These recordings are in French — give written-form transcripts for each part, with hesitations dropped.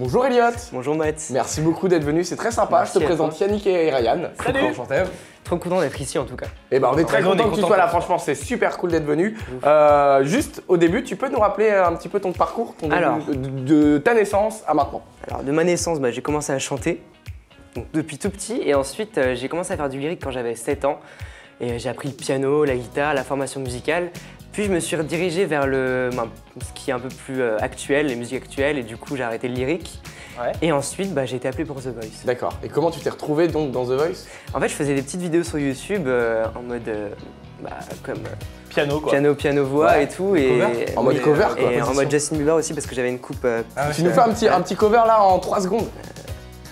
Bonjour Elliot. Bonjour Matt. Merci beaucoup d'être venu, c'est très sympa. Merci je te présente Yannick et Ryan. Salut. Enchanté. Trop content d'être ici en tout cas. Et ben on est très on est content que tu content sois là, pour toi. franchement c'est super cool d'être venu. Juste au début, tu peux nous rappeler un petit peu ton parcours, de ta naissance à maintenant. Alors de ma naissance, j'ai commencé à chanter donc, depuis tout petit et ensuite j'ai commencé à faire du lyrique quand j'avais 7 ans. Et j'ai appris le piano, la guitare, la formation musicale. Puis je me suis redirigé vers ce qui est un peu plus actuel, les musiques actuelles, et du coup j'ai arrêté le lyrique. Ouais. Et ensuite j'ai été appelé pour The Voice. D'accord. Et comment tu t'es retrouvé donc dans The Voice? En fait je faisais des petites vidéos sur YouTube en mode comme Piano quoi. piano voix Ouais. et tout. Et, En mode cover, quoi, Et en position. mode Justin Bieber aussi parce que j'avais une coupe. Tu nous fais un petit cover là en 3 secondes.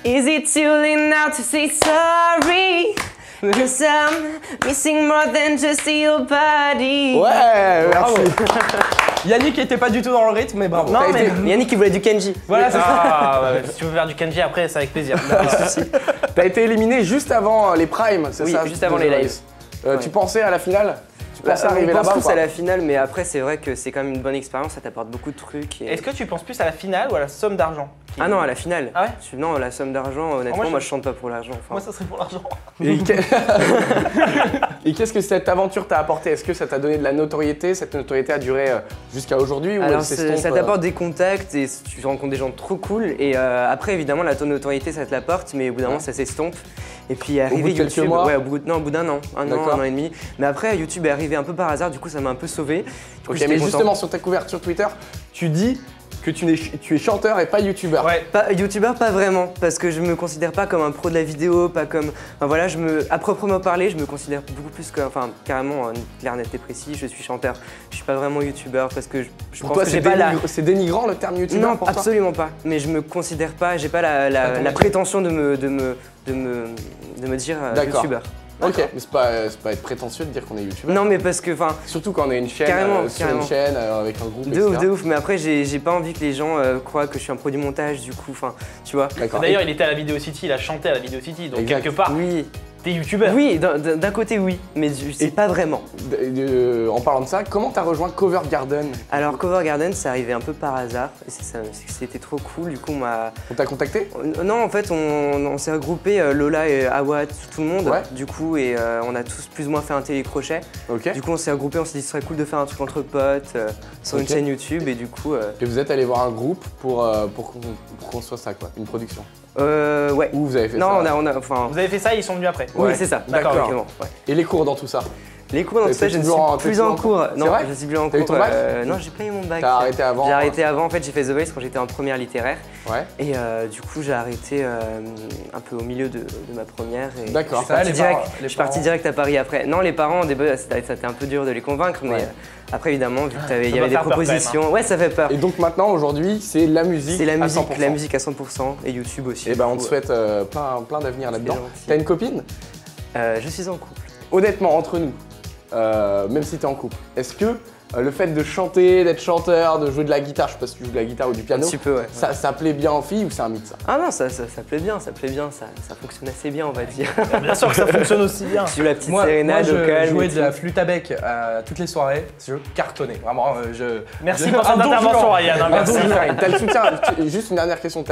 Is it too late now to say sorry? Cause I'm missing more than just your body. Ouais, Bravo. merci. Yannick était pas du tout dans le rythme, mais bravo. Non T'as mais été- Yannick il voulait du Kenji. Voilà, c'est ça. Si tu veux faire du Kenji après, c'est avec plaisir. T'as été éliminé juste avant les primes, c'est Oui, ça? juste avant de les The lives. Voice. Ouais. Tu pensais à la finale? Tu pensais On arriver pense là-bas ou tous à pas? la finale mais après c'est vrai que c'est quand même une bonne expérience, ça t'apporte beaucoup de trucs. Et... Est-ce que tu penses plus à la finale ou à la somme d'argent? Ah non, à la finale. Ah ouais? Non, la somme d'argent, honnêtement, moi, moi je chante pas pour l'argent. Enfin, Moi, ça serait pour l'argent. Et et qu'est-ce que cette aventure t'a apporté? Est-ce que ça t'a donné de la notoriété? Cette notoriété a duré jusqu'à aujourd'hui ou alors elle s'estompe, ça t'apporte des contacts et tu rencontres des gens trop cool et après évidemment la notoriété ça te l'apporte mais au bout d'un moment ça s'estompe et puis arrivé bout de quelques YouTube, mois ouais, au bout d'un an, un D'accord. an et demi. Mais après YouTube est arrivé un peu par hasard, du coup ça m'a un peu sauvé. Du coup, Ok, j'étais mais content. justement sur ta couverture Twitter, tu dis que tu es chanteur et pas youtubeur. Ouais. Pas, youtubeur pas vraiment parce que je me considère pas comme un pro de la vidéo, pas comme enfin, voilà, à proprement parler, je me considère beaucoup plus que carrément clair, net et précis, je suis chanteur. Je suis pas vraiment youtubeur parce que je Pour pense toi que c'est j'ai pas la c'est dénigrant le terme youtubeur non, pour toi? absolument pas. Mais je me considère pas, j'ai pas la prétention de me dire D'accord. youtubeur. Ok, mais c'est pas être prétentieux de dire qu'on est youtubeur. Non, mais parce que, enfin, Surtout quand on est une chaîne, Carrément, sur carrément. une chaîne avec un groupe, de ouf, etc. de ouf. Mais après, j'ai pas envie que les gens croient que je suis un pro du montage, du coup, enfin, tu vois. D'accord. D'ailleurs, il était à la Video City, il a chanté à la Video City, donc Exact. quelque part, Oui, t'es youtubeur. oui, d'un côté, oui, mais c'est pas vraiment. En parlant de ça, comment t'as rejoint Cover Garden? Alors, Cover Garden, c'est arrivé un peu par hasard, et c'était trop cool, du coup, On t'a contacté? Non, en fait, on s'est regroupé, Lola et Awad, tout le monde, Ouais. du coup, et on a tous plus ou moins fait un télécrochet. Ok. Du coup, on s'est regroupé, on s'est dit ce serait cool de faire un truc entre potes sur une Ok. chaîne YouTube, et du coup, Et vous êtes allé voir un groupe pour construire ça quoi, une production? ouais. Ou vous avez fait Non, ça? enfin, Vous avez fait ça et ils sont venus après. oui, Ouais. c'est ça. D'accord. Exactement, ouais. Et les cours dans tout ça? Les cours, dans tout ça, je ne suis plus en cours. C'est Non, vrai? je suis plus en T'as eu cours. ton bac? Non, j'ai pas eu mon bac. T'as arrêté avant? J'ai arrêté avant. En fait, j'ai fait The Voice quand j'étais en première littéraire. Ouais. Et du coup, j'ai arrêté un peu au milieu de ma première. et D'accord. Je suis parti Ça, les direct, parents- je suis parti direct à Paris après. Non, les parents, au début, c'était un peu dur de les convaincre, mais Ouais. Après, évidemment, vu qu'il y doit avait des faire peur quand même, propositions. Ouais, ça fait peur. Et donc maintenant, aujourd'hui, c'est la musique C'est la à musique, 100%. la musique à 100% et YouTube aussi. Et ben on du te coup, souhaite plein d'avenir là-dedans. gentil. T'as une copine? Je suis en couple. Honnêtement, entre nous, même si t'es en couple, est-ce que le fait de chanter, d'être chanteur, de jouer de la guitare, je sais pas si tu joues de la guitare ou du Un piano, petit peu, ouais. ça plaît bien aux filles ou c'est un mythe ça? Ah non, ça plaît bien, ça fonctionne assez bien, on va dire. Bien sûr que ça fonctionne aussi bien. Je joue la petite Moi, sérénade au je calme. jouais et de tout. la flûte à bec toutes les soirées, je cartonnais. Vraiment, Merci pour cette Un don intervention, vivant. Ryan. hein, Un merci. don vivant. T'as le soutien, juste une dernière question,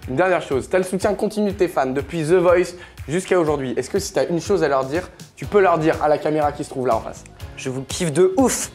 une dernière chose. T'as le soutien continu de tes fans depuis The Voice jusqu'à aujourd'hui. Est-ce que si t'as une chose à leur dire, tu peux leur dire à la caméra qui se trouve là en face? Je vous kiffe de ouf.